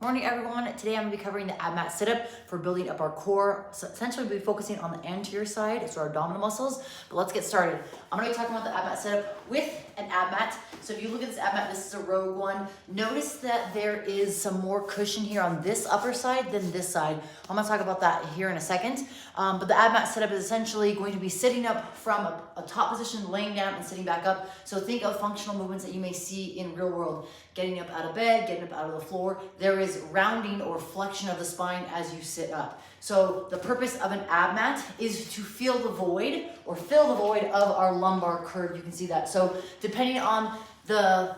Morning everyone, today I'm going to be covering the abmat sit-up for building up our core. So essentially we'll be focusing on the anterior side, so our abdominal muscles, but let's get started. I'm going to be talking about the abmat sit-up with an abmat. So if you look at this abmat, this is a rogue one. Notice that there is some more cushion here on this upper side than this side. I'm going to talk about that here in a second. But the abmat sit-up is essentially going to be sitting up from a top position, laying down and sitting back up. So think of functional movements that you may see in real world. Getting up out of bed, getting up out of the floor. There is rounding or flexion of the spine as you sit up. So the purpose of an abmat is to fill the void of our lumbar curve. You can see that. So depending on the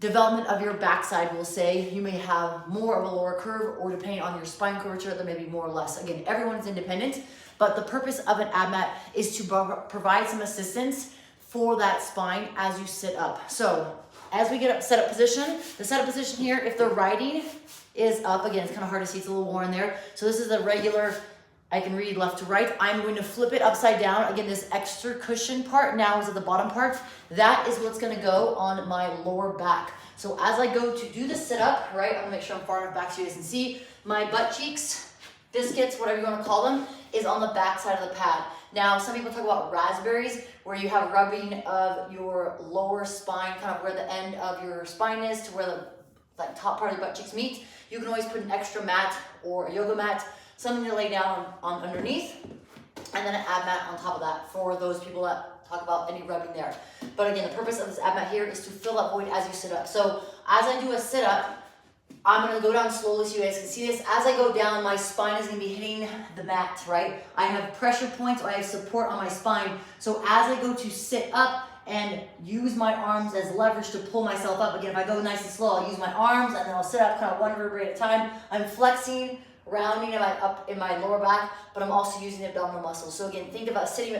development of your backside, we'll say you may have more of a lower curve, or depending on your spine curvature, there may be more or less. Again, everyone's independent, but the purpose of an abmat is to provide some assistance for that spine as you sit up. So as we get up, set up position, the setup position here, if the writing is up, again, it's kind of hard to see, it's a little worn there. So this is a regular, I can read left to right. I'm going to flip it upside down. Again, this extra cushion part now is at the bottom part. That is what's going to go on my lower back. So as I go to do the sit up, right, I'm going to make sure I'm far enough back so you guys can see. My butt cheeks, biscuits, whatever you want to call them, is on the back side of the pad. Now, some people talk about raspberries, where you have rubbing of your lower spine, kind of where the end of your spine is to where the top part of the butt cheeks meet. You can always put an extra mat or a yoga mat, something to lay down on underneath, and then an ab mat on top of that for those people that talk about any rubbing there. But again, the purpose of this ab mat here is to fill that void as you sit up. So as I do a sit up, I'm going to go down slowly so you guys can see this. As I go down, my spine is going to be hitting the mat, right? I have pressure points, or I have support on my spine. So as I go to sit up and use my arms as leverage to pull myself up, again, if I go nice and slow, I'll use my arms and then I'll sit up kind of one vertebrae at a time. I'm flexing, rounding up in my lower back, but I'm also using the abdominal muscles. So again, think about sitting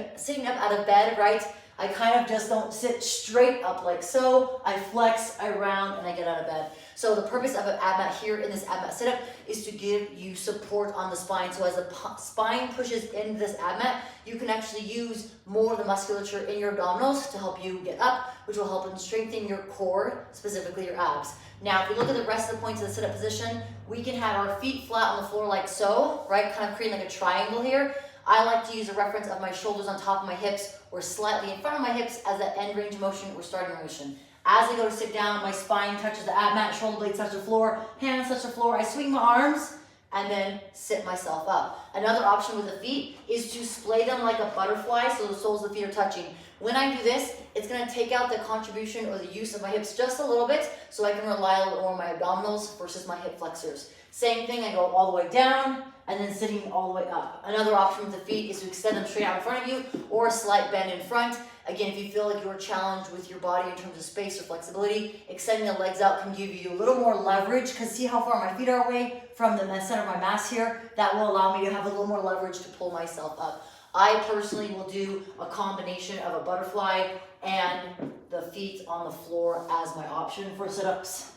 up out of bed, right? I kind of just don't sit straight up like so. I flex, I round, and I get out of bed. So the purpose of an ab mat here in this ab mat sit-up is to give you support on the spine. So as the spine pushes into this ab mat, you can actually use more of the musculature in your abdominals to help you get up, which will help in strengthen your core, specifically your abs. Now, if we look at the rest of the points of the sit-up position, we can have our feet flat on the floor like so, right? Kind of creating like a triangle here. I like to use a reference of my shoulders on top of my hips or slightly in front of my hips as that end range of motion or starting motion. As I go to sit down, my spine touches the ab mat, shoulder blades touch the floor, hands touch the floor. I swing my arms and then sit myself up. Another option with the feet is to splay them like a butterfly so the soles of the feet are touching. When I do this, it's going to take out the contribution or the use of my hips just a little bit so I can rely a little more on my abdominals versus my hip flexors. Same thing, I go all the way down and then sitting all the way up. Another option with the feet is to extend them straight out in front of you or a slight bend in front. Again, if you feel like you're challenged with your body in terms of space or flexibility, extending the legs out can give you a little more leverage, because see how far my feet are away from the center of my mass here? That will allow me to have a little more leverage to pull myself up. I personally will do a combination of a butterfly and the feet on the floor as my option for sit-ups.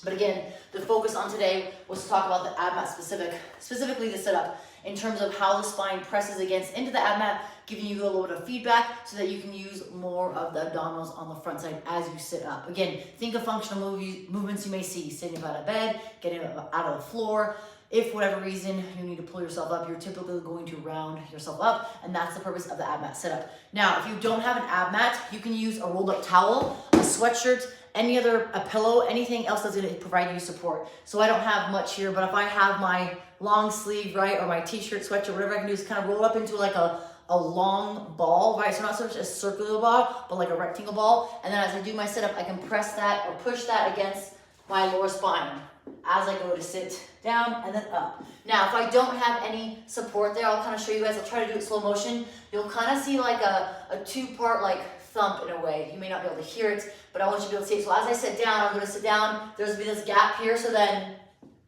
But again, the focus on today was to talk about the ab mat specifically the sit-up, in terms of how the spine presses into the ab mat, giving you a little bit of feedback so that you can use more of the abdominals on the front side as you sit up. Again, think of functional movements you may see: sitting up out of bed, getting up out of the floor. If for whatever reason you need to pull yourself up, you're typically going to round yourself up, and that's the purpose of the ab mat sit-up. Now, if you don't have an ab mat, you can use a rolled up towel, a sweatshirt, a pillow, anything else that's going to provide you support. So I don't have much here, but if I have my long sleeve, right, or my t-shirt, sweatshirt, whatever I can do is kind of roll up into like a long ball, right? So not so much a circular ball, but like a rectangle ball. And then as I do my sit-up, I can press that or push that against my lower spine as I go to sit down and then up. Now, if I don't have any support there, I'll kind of show you guys. I'll try to do it slow motion. You'll kind of see like a two-part like thump in a way. You may not be able to hear it, but I want you to be able to see it. So as I sit down, I'm going to sit down. There's going to be this gap here, so then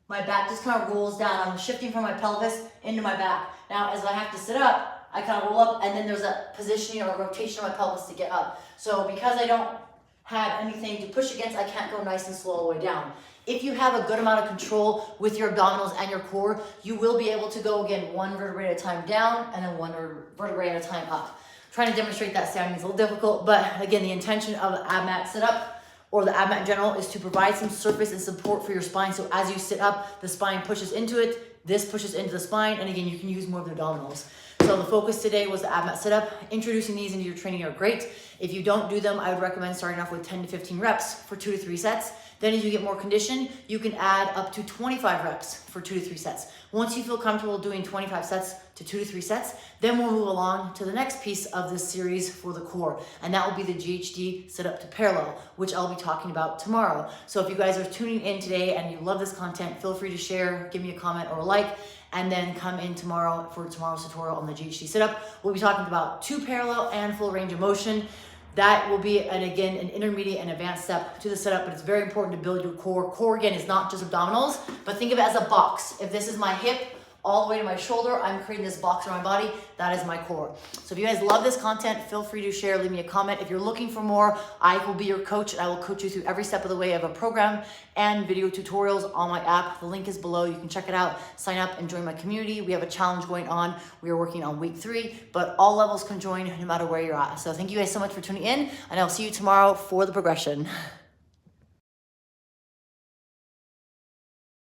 my back just kind of rolls down. I'm shifting from my pelvis into my back. Now, as I have to sit up, I kind of roll up, and then there's a positioning or a rotation of my pelvis to get up. So because I don't have anything to push against, I can't go nice and slow all the way down. If you have a good amount of control with your abdominals and your core, you will be able to go, again, one vertebrae at a time down and then one vertebrae at a time up. Trying to demonstrate that standing is a little difficult, but again, the intention of the ab mat sit-up or the ab mat in general, is to provide some surface and support for your spine. So as you sit up, the spine pushes into it, this pushes into the spine, and again, you can use more of the abdominals. So the focus today was the ab mat sit-up. Introducing these into your training are great. If you don't do them, I would recommend starting off with 10 to 15 reps for 2 to 3 sets. Then as you get more condition, you can add up to 25 reps for 2 to 3 sets. Once you feel comfortable doing 25 sets to 2 to 3 sets, then we'll move along to the next piece of this series for the core. And that will be the GHD sit-up to parallel, which I'll be talking about tomorrow. So if you guys are tuning in today and you love this content, feel free to share, give me a comment or a like, and then come in tomorrow for tomorrow's tutorial on the GHD sit-up. We'll be talking about 2 parallel and full range of motion. That will be, and again, an intermediate and advanced step to the setup, but it's very important to build your core. Core, again, is not just abdominals, but think of it as a box. If this is my hip, all the way to my shoulder, I'm creating this box around my body. That is my core. So if you guys love this content, feel free to share, leave me a comment. If you're looking for more, I will be your coach, and I will coach you through every step of the way of a program and video tutorials on my app. The link is below. You can check it out, sign up, and join my community. We have a challenge going on. We are working on week 3, but all levels can join no matter where you're at. So thank you guys so much for tuning in, and I'll see you tomorrow for the progression.